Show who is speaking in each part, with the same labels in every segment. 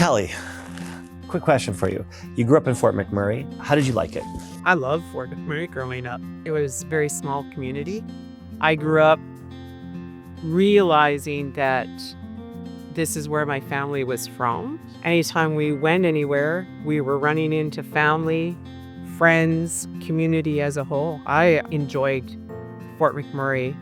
Speaker 1: Callie, quick question for you. You grew up in Fort McMurray. How did you like it?
Speaker 2: I loved Fort McMurray growing up. It was a very small community. I grew up realizing that this is where my family was from. Anytime we went anywhere, we were running into family, friends, community as a whole. I enjoyed Fort McMurray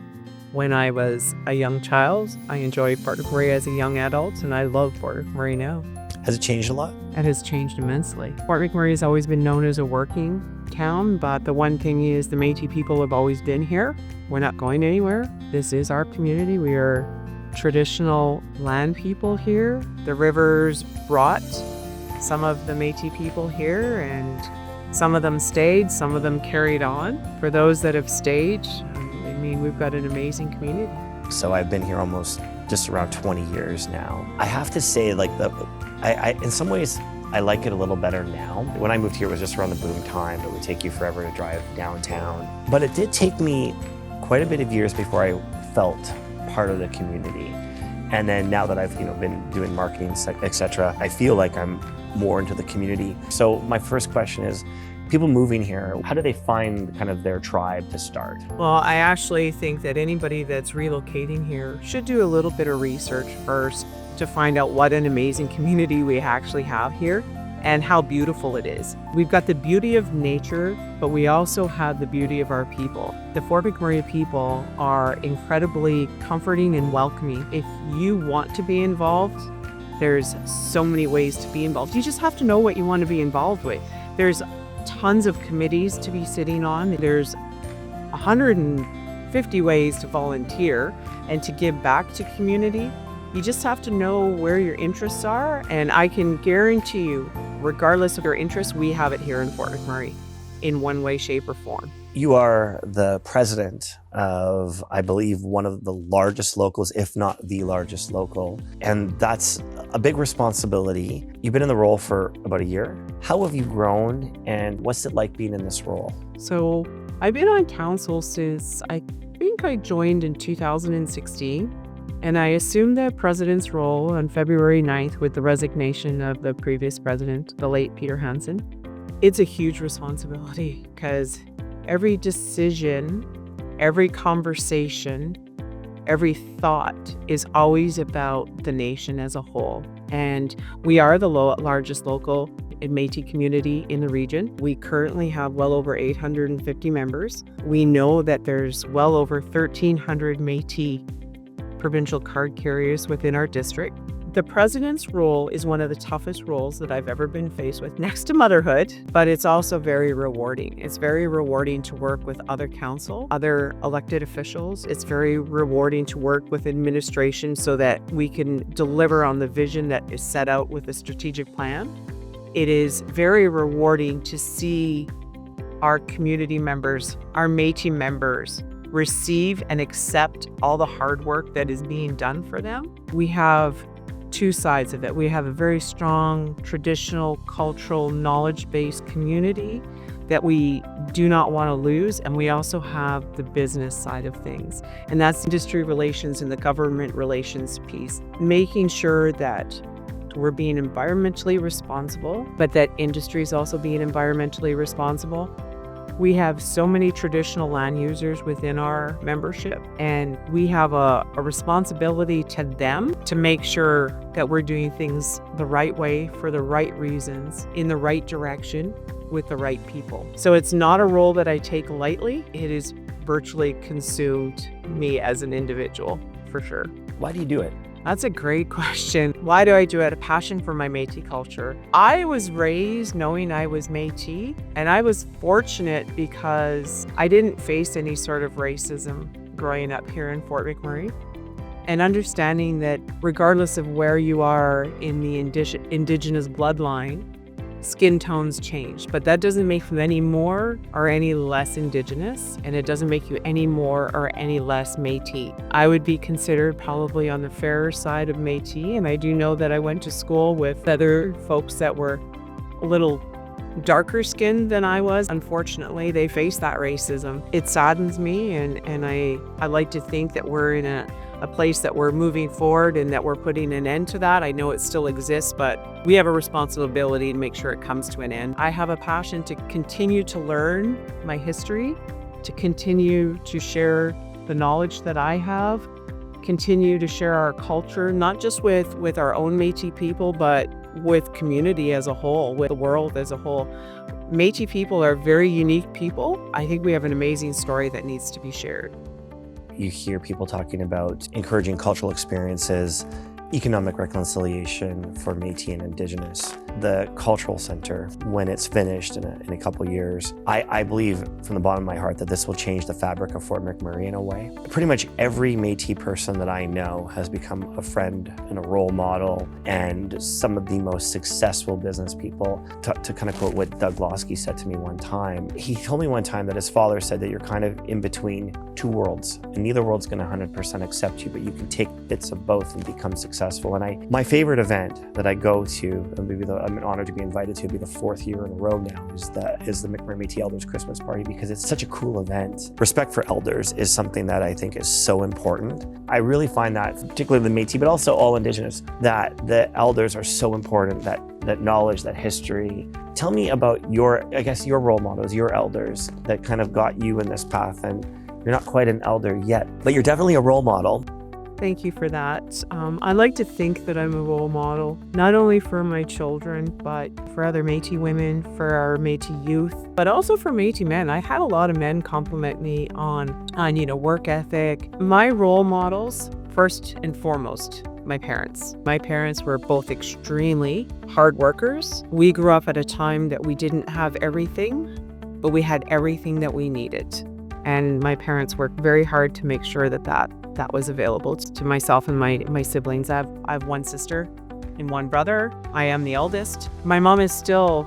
Speaker 2: when I was a young child. I enjoyed Fort McMurray as a young adult, and I love Fort McMurray now.
Speaker 1: Has it changed a lot?
Speaker 2: It has changed immensely. Fort McMurray has always been known as a working town, but the one thing is the Métis people have always been here. We're not going anywhere. This is our community. We are traditional land people here. The rivers brought some of the Métis people here, and some of them stayed, some of them carried on. For those that have stayed, I mean, we've got an amazing community.
Speaker 1: So I've been here almost just around 20 years now. I have to say, like, in some ways, I like it a little better now. When I moved here, it was just around the boom time. It would take you forever to drive downtown. But it did take me quite a bit of years before I felt part of the community. And then now that I've been doing marketing, etc., I feel like I'm more into the community. So my first question is, people moving here, how do they find kind of their tribe to start?
Speaker 2: Well, I actually think that anybody that's relocating here should do a little bit of research first to find out what an amazing community we actually have here and how beautiful it is. We've got the beauty of nature, but we also have the beauty of our people. The Fort McMurray people are incredibly comforting and welcoming. If you want to be involved, there's so many ways to be involved. You just have to know what you want to be involved with. There's tons of committees to be sitting on. There's 150 ways to volunteer and to give back to community. You just have to know where your interests are, and I can guarantee you, regardless of your interests, we have it here in Fort McMurray in one way, shape, or form.
Speaker 1: You are the president of, I believe, one of the largest locals, if not the largest local, and that's a big responsibility. You've been in the role for about a year. How have you grown, and what's it like being in this role?
Speaker 2: So I've been on council since I think I joined in 2016. And I assumed the president's role on February 9th with the resignation of the previous president, the late Peter Hansen. It's a huge responsibility because every decision, every conversation, every thought is always about the nation as a whole. And we are the largest local Métis community in the region. We currently have well over 850 members. We know that there's well over 1,300 Métis provincial card carriers within our district. The president's role is one of the toughest roles that I've ever been faced with, next to motherhood, but it's also very rewarding. It's very rewarding to work with other council, other elected officials. It's very rewarding to work with administration so that we can deliver on the vision that is set out with the strategic plan. It is very rewarding to see our community members, our Métis members, receive and accept all the hard work that is being done for them. We have two sides of it. We have a very strong traditional, cultural, knowledge-based community that we do not want to lose. And we also have the business side of things. And that's industry relations and the government relations piece, making sure that we're being environmentally responsible, but that industry is also being environmentally responsible. We have so many traditional land users within our membership, and we have a responsibility to them to make sure that we're doing things the right way for the right reasons, in the right direction, with the right people. So it's not a role that I take lightly. It has virtually consumed me as an individual, for sure.
Speaker 1: Why do you do it?
Speaker 2: That's a great question. Why do I do it? A passion for my Métis culture. I was raised knowing I was Métis, and I was fortunate because I didn't face any sort of racism growing up here in Fort McMurray. And understanding that regardless of where you are in the Indigenous bloodline, skin tones change, but that doesn't make you any more or any less Indigenous, and it doesn't make you any more or any less Métis. I would be considered probably on the fairer side of Métis, and I do know that I went to school with other folks that were a little darker skinned than I was. Unfortunately, they face that racism. It saddens me, and I like to think that we're in a a place that we're moving forward and that we're putting an end to that. I know it still exists, but we have a responsibility to make sure it comes to an end. I have a passion to continue to learn my history, to continue to share the knowledge that I have, continue to share our culture, not just with our own Métis people, but with community as a whole, with the world as a whole. Métis people are very unique people. I think we have an amazing story that needs to be shared.
Speaker 1: You hear people talking about encouraging cultural experiences, economic reconciliation for Métis and Indigenous. The Cultural Center, when it's finished in a couple years, I believe from the bottom of my heart that this will change the fabric of Fort McMurray in a way. Pretty much every Métis person that I know has become a friend and a role model, and some of the most successful business people. To kind of quote what Doug Losky said to me one time, he told me one time that his father said that you're kind of in between two worlds, and neither world's going to 100% accept you, but you can take bits of both and become successful. And my favorite event that I go to, and maybe I'm honored to be invited to, be the 4th year in a row now, is the McMurray Métis Elders Christmas Party, because it's such a cool event. Respect for elders is something that I think is so important. I really find that, particularly the Métis, but also all Indigenous, that the elders are so important, that knowledge, that history. Tell me about your role models, your elders that kind of got you in this path. And you're not quite an elder yet, but you're definitely a role model.
Speaker 2: Thank you for that. I like to think that I'm a role model, not only for my children, but for other Métis women, for our Métis youth, but also for Métis men. I had a lot of men compliment me on work ethic. My role models, first and foremost, my parents. My parents were both extremely hard workers. We grew up at a time that we didn't have everything, but we had everything that we needed. And my parents worked very hard to make sure that was available to myself and my siblings. I have one sister and one brother. I am the eldest. My mom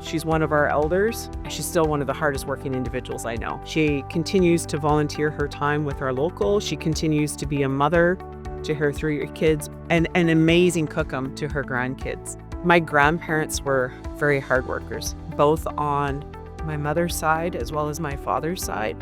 Speaker 2: she's one of our elders. She's still one of the hardest working individuals I know. She continues to volunteer her time with our local. She continues to be a mother to her 3 kids and an amazing cookum to her grandkids. My grandparents were very hard workers, both on my mother's side as well as my father's side.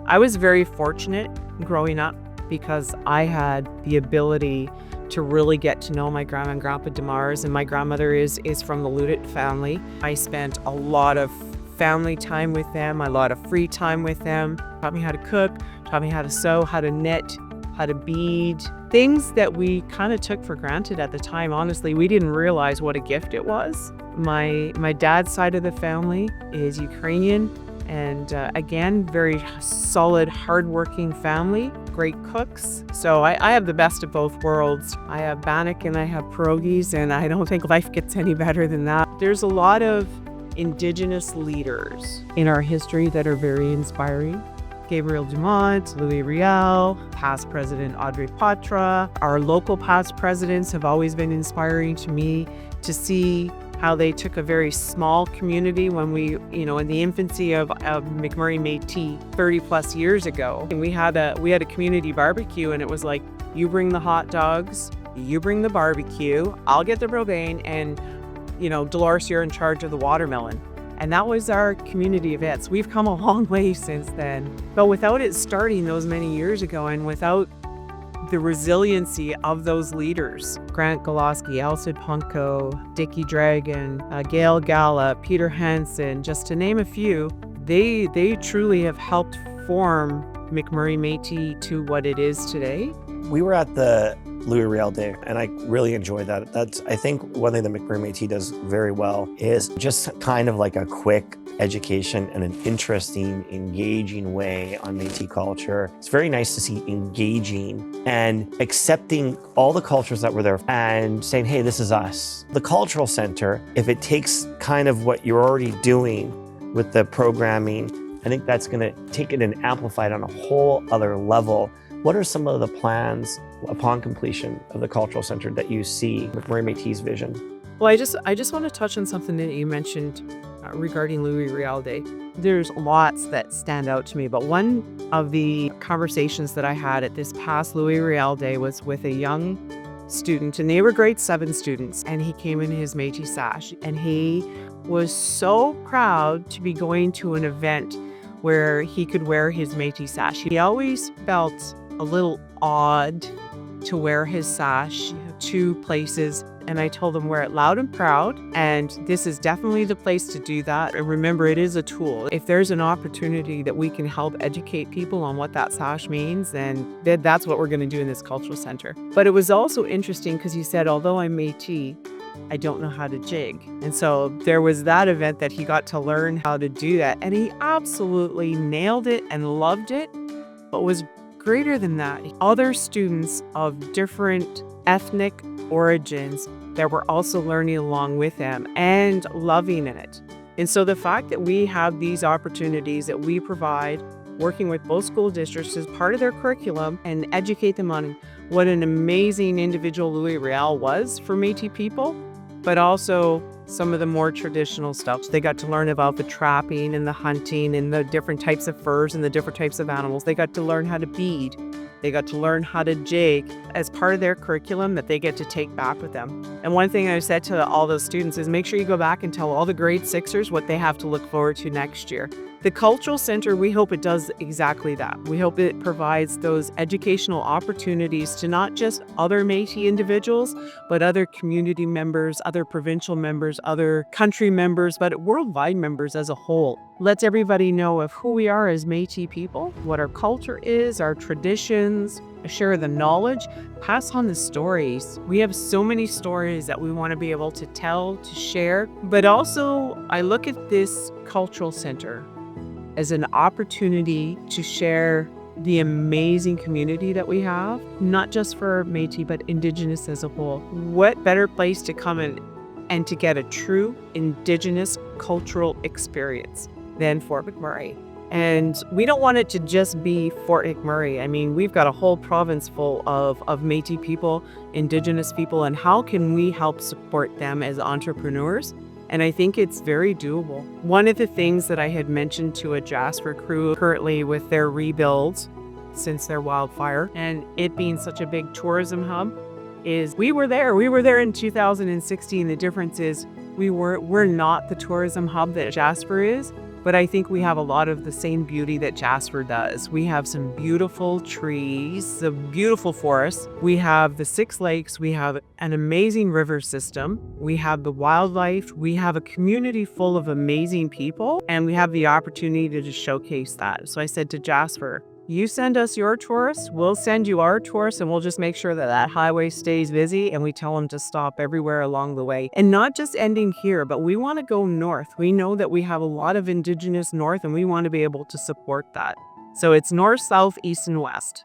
Speaker 2: I was very fortunate growing up because I had the ability to really get to know my grandma and grandpa DeMars, and my grandmother is from the Ludet family. I spent a lot of family time with them, a lot of free time with them, taught me how to cook, taught me how to sew, how to knit, how to bead, things that we kind of took for granted at the time. Honestly, we didn't realize what a gift it was. My dad's side of the family is Ukrainian, and again, very solid, hardworking family, great cooks. So I have the best of both worlds. I have bannock and I have pierogies, and I don't think life gets any better than that. There's a lot of Indigenous leaders in our history that are very inspiring. Gabriel Dumont, Louis Riel, past president Audrey Patra. Our local past presidents have always been inspiring to me to see how they took a very small community when we, in the infancy of McMurray Métis 30 plus years ago. And we had a community barbecue, and it was like, you bring the hot dogs, you bring the barbecue, I'll get the propane, and Dolores, you're in charge of the watermelon. And that was our community events. We've come a long way since then. But without it starting those many years ago, and without the resiliency of those leaders, Grant Goloski, Elsid Punko, Dickie Dragon, Gail Gallup, Peter Hansen, just to name a few, they truly have helped form McMurray Métis to what it is today.
Speaker 1: We were at the Louis Riel Day, and I really enjoyed that. I think one thing that McMurray Métis does very well is just kind of like a quick education and an interesting, engaging way on Métis culture. It's very nice to see engaging and accepting all the cultures that were there and saying, hey, this is us. The Cultural Center, if it takes kind of what you're already doing with the programming, I think that's going to take it and amplify it on a whole other level. What are some of the plans upon completion of the Cultural Center that you see McMurray Métis' vision?
Speaker 2: Well, I just want to touch on something that you mentioned regarding Louis Riel Day. There's lots that stand out to me, but one of the conversations that I had at this past Louis Riel Day was with a young student, and they were grade 7 students, and he came in his Métis sash, and he was so proud to be going to an event where he could wear his Métis sash. He always felt a little odd to wear his sash to places. And I told him wear it loud and proud. And this is definitely the place to do that. And remember, it is a tool. If there's an opportunity that we can help educate people on what that sash means, then that's what we're going to do in this cultural center. But it was also interesting because he said, although I'm Métis, I don't know how to jig. And so there was that event that he got to learn how to do that. And he absolutely nailed it and loved it. But was greater than that, other students of different ethnic origins that were also learning along with him and loving it. And so the fact that we have these opportunities that we provide, working with both school districts as part of their curriculum and educate them on what an amazing individual Louis Riel was for Métis people, but also some of the more traditional stuff. They got to learn about the trapping and the hunting and the different types of furs and the different types of animals. They got to learn how to bead. They got to learn how to jig as part of their curriculum that they get to take back with them. And one thing I said to all those students is make sure you go back and tell all the grade sixers what they have to look forward to next year. The Cultural Center, we hope it does exactly that. We hope it provides those educational opportunities to not just other Métis individuals, but other community members, other provincial members, other country members, but worldwide members as a whole. Lets everybody know of who we are as Métis people, what our culture is, our traditions, share the knowledge, pass on the stories. We have so many stories that we want to be able to tell, to share, but also I look at this Cultural Center as an opportunity to share the amazing community that we have, not just for Métis, but Indigenous as a whole. What better place to come in and to get a true Indigenous cultural experience than Fort McMurray? And we don't want it to just be Fort McMurray. I mean, we've got a whole province full of Métis people, Indigenous people, and how can we help support them as entrepreneurs? And I think it's very doable. One of the things that I had mentioned to a Jasper crew currently with their rebuilds since their wildfire, and it being such a big tourism hub, is we were there. We were there in 2016. The difference is we're not the tourism hub that Jasper is, but I think we have a lot of the same beauty that Jasper does. We have some beautiful trees, some beautiful forests. We have the 6 lakes. We have an amazing river system. We have the wildlife. We have a community full of amazing people, and we have the opportunity to just showcase that. So I said to Jasper, you send us your tourists, we'll send you our tourists, and we'll just make sure that that highway stays busy, and we tell them to stop everywhere along the way. And not just ending here, but we want to go north. We know that we have a lot of Indigenous north, and we want to be able to support that. So it's north, south, east, and west.